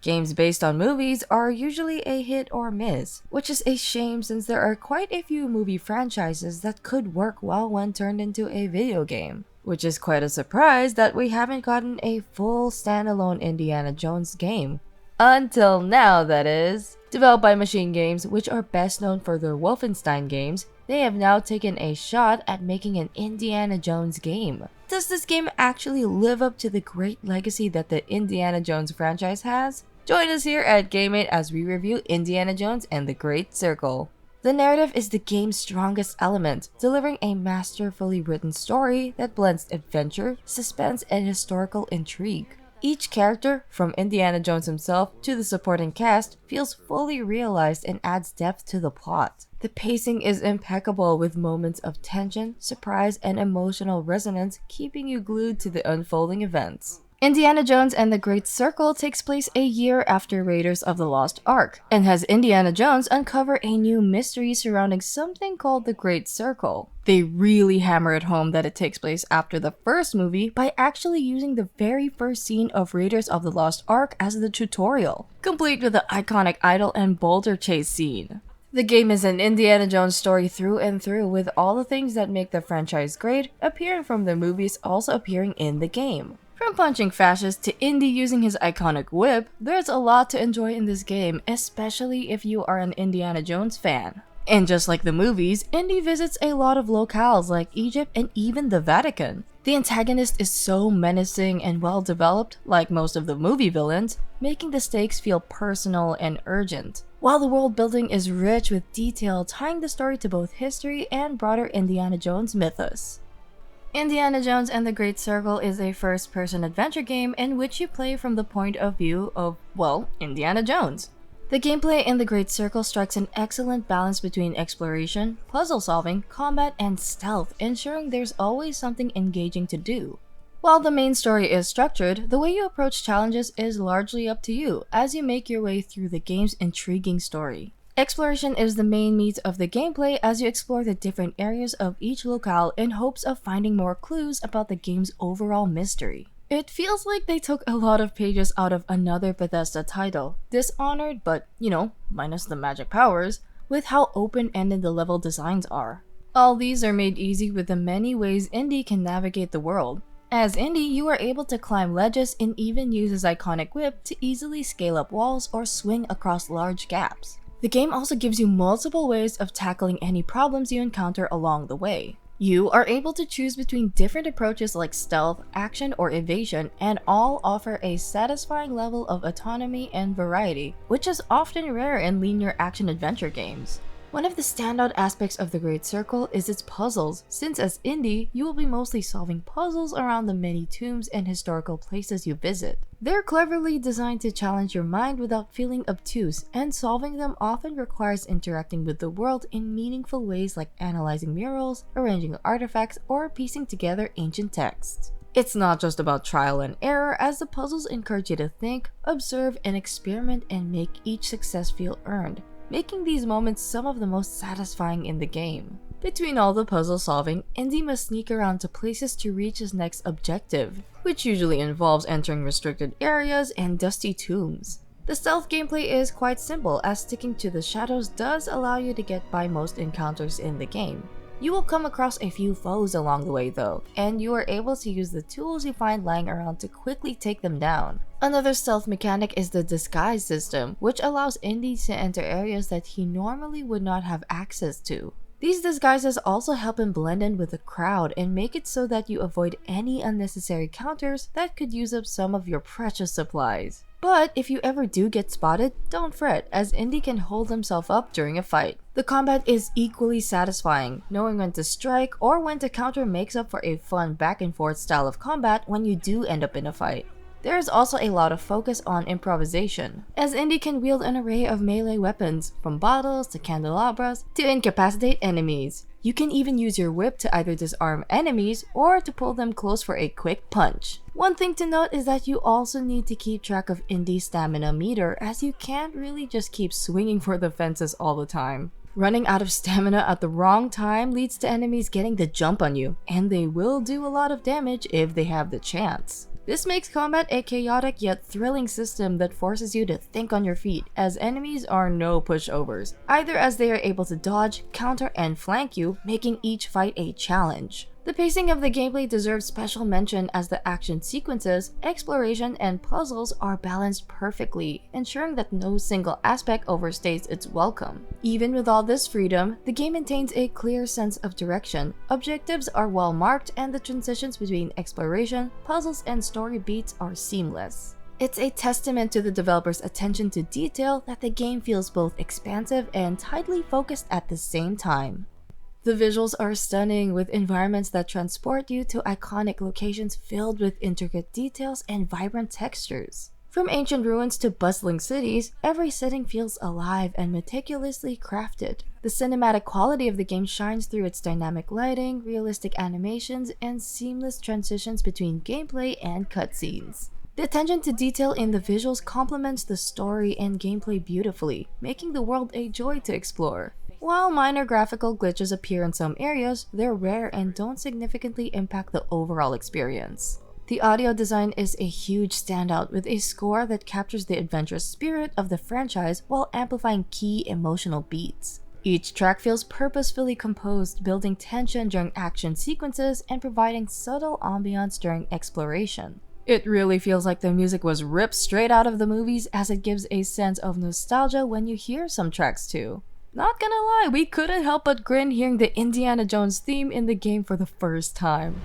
Games based on movies are usually a hit or miss, which is a shame since there are quite a few movie franchises that could work well when turned into a video game. Which is quite a surprise that we haven't gotten a full standalone Indiana Jones game. Until now, that is. Developed by MachineGames, which are best known for their Wolfenstein games, they have now taken a shot at making an Indiana Jones game. Does this game actually live up to the great legacy that the Indiana Jones franchise has? Join us here at GameMate as we review Indiana Jones and the Great Circle. The narrative is the game's strongest element, delivering a masterfully written story that blends adventure, suspense, and historical intrigue. Each character, from Indiana Jones himself to the supporting cast, feels fully realized and adds depth to the plot. The pacing is impeccable with moments of tension, surprise, and emotional resonance keeping you glued to the unfolding events. Indiana Jones and the Great Circle takes place a year after Raiders of the Lost Ark, and has Indiana Jones uncover a new mystery surrounding something called the Great Circle. They really hammer it home that it takes place after the first movie by actually using the very first scene of Raiders of the Lost Ark as the tutorial, complete with the iconic idol and boulder chase scene. The game is an Indiana Jones story through and through, with all the things that make the franchise great appearing from the movies also appearing in the game. From punching fascists to Indy using his iconic whip, there's a lot to enjoy in this game, especially if you are an Indiana Jones fan. And just like the movies, Indy visits a lot of locales like Egypt and even the Vatican. The antagonist is so menacing and well developed, like most of the movie villains, making the stakes feel personal and urgent. While the world building is rich with detail tying the story to both history and broader Indiana Jones mythos. Indiana Jones and the Great Circle is a first-person adventure game in which you play from the point of view of, well, Indiana Jones. The gameplay in the Great Circle strikes an excellent balance between exploration, puzzle solving, combat, and stealth, ensuring there's always something engaging to do. While the main story is structured, the way you approach challenges is largely up to you as you make your way through the game's intriguing story. Exploration is the main meat of the gameplay as you explore the different areas of each locale in hopes of finding more clues about the game's overall mystery. It feels like they took a lot of pages out of another Bethesda title, Dishonored but, minus the magic powers, with how open-ended the level designs are. All these are made easy with the many ways Indy can navigate the world. As Indy, you are able to climb ledges and even use his iconic whip to easily scale up walls or swing across large gaps. The game also gives you multiple ways of tackling any problems you encounter along the way. You are able to choose between different approaches like stealth, action, or evasion, and all offer a satisfying level of autonomy and variety, which is often rare in linear action-adventure games. One of the standout aspects of the Great Circle is its puzzles, since as Indy, you will be mostly solving puzzles around the many tombs and historical places you visit. They're cleverly designed to challenge your mind without feeling obtuse, and solving them often requires interacting with the world in meaningful ways like analyzing murals, arranging artifacts, or piecing together ancient texts. It's not just about trial and error, as the puzzles encourage you to think, observe, and experiment and make each success feel earned, making these moments some of the most satisfying in the game. Between all the puzzle solving, Indy must sneak around to places to reach his next objective, which usually involves entering restricted areas and dusty tombs. The stealth gameplay is quite simple, as sticking to the shadows does allow you to get by most encounters in the game. You will come across a few foes along the way though, and you are able to use the tools you find lying around to quickly take them down. Another stealth mechanic is the disguise system, which allows Indy to enter areas that he normally would not have access to. These disguises also help him blend in with the crowd and make it so that you avoid any unnecessary counters that could use up some of your precious supplies. But if you ever do get spotted, don't fret, as Indy can hold himself up during a fight. The combat is equally satisfying. Knowing when to strike or when to counter makes up for a fun back and forth style of combat when you do end up in a fight. There is also a lot of focus on improvisation, as Indy can wield an array of melee weapons, from bottles to candelabras to incapacitate enemies. You can even use your whip to either disarm enemies or to pull them close for a quick punch. One thing to note is that you also need to keep track of Indy's stamina meter, as you can't really just keep swinging for the fences all the time. Running out of stamina at the wrong time leads to enemies getting the jump on you, and they will do a lot of damage if they have the chance. This makes combat a chaotic yet thrilling system that forces you to think on your feet, as enemies are no pushovers, either as they are able to dodge, counter, and flank you, making each fight a challenge. The pacing of the gameplay deserves special mention as the action sequences, exploration, and puzzles are balanced perfectly, ensuring that no single aspect overstays its welcome. Even with all this freedom, the game maintains a clear sense of direction, objectives are well marked, and the transitions between exploration, puzzles, and story beats are seamless. It's a testament to the developer's attention to detail that the game feels both expansive and tightly focused at the same time. The visuals are stunning, with environments that transport you to iconic locations filled with intricate details and vibrant textures. From ancient ruins to bustling cities, every setting feels alive and meticulously crafted. The cinematic quality of the game shines through its dynamic lighting, realistic animations, and seamless transitions between gameplay and cutscenes. The attention to detail in the visuals complements the story and gameplay beautifully, making the world a joy to explore. While minor graphical glitches appear in some areas, they're rare and don't significantly impact the overall experience. The audio design is a huge standout, with a score that captures the adventurous spirit of the franchise while amplifying key emotional beats. Each track feels purposefully composed, building tension during action sequences and providing subtle ambiance during exploration. It really feels like the music was ripped straight out of the movies, as it gives a sense of nostalgia when you hear some tracks too. Not gonna lie, we couldn't help but grin hearing the Indiana Jones theme in the game for the first time.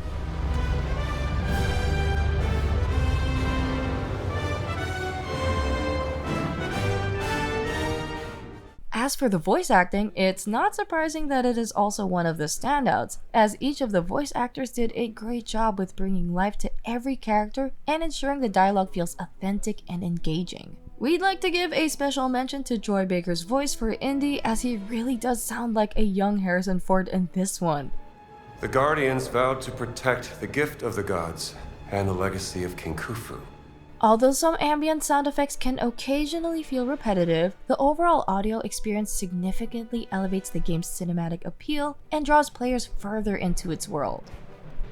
As for the voice acting, it's not surprising that it is also one of the standouts, as each of the voice actors did a great job with bringing life to every character and ensuring the dialogue feels authentic and engaging. We'd like to give a special mention to Troy Baker's voice for Indy, as he really does sound like a young Harrison Ford in this one. The Guardians vowed to protect the gift of the gods and the legacy of King Khufu. Although some ambient sound effects can occasionally feel repetitive, the overall audio experience significantly elevates the game's cinematic appeal and draws players further into its world.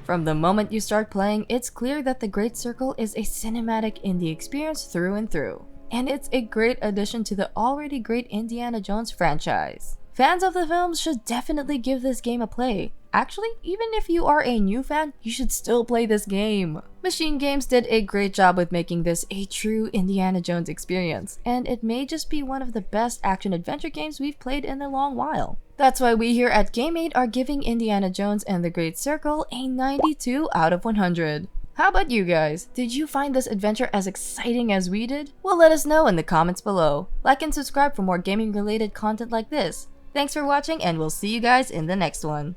From the moment you start playing, it's clear that the Great Circle is a cinematic indie experience through and through, and it's a great addition to the already great Indiana Jones franchise. Fans of the films should definitely give this game a play. Actually, even if you are a new fan, you should still play this game. MachineGames did a great job with making this a true Indiana Jones experience, and it may just be one of the best action-adventure games we've played in a long while. That's why we here at Game8 are giving Indiana Jones and the Great Circle a 92 out of 100. How about you guys? Did you find this adventure as exciting as we did? Well, let us know in the comments below. Like and subscribe for more gaming-related content like this. Thanks for watching, and we'll see you guys in the next one.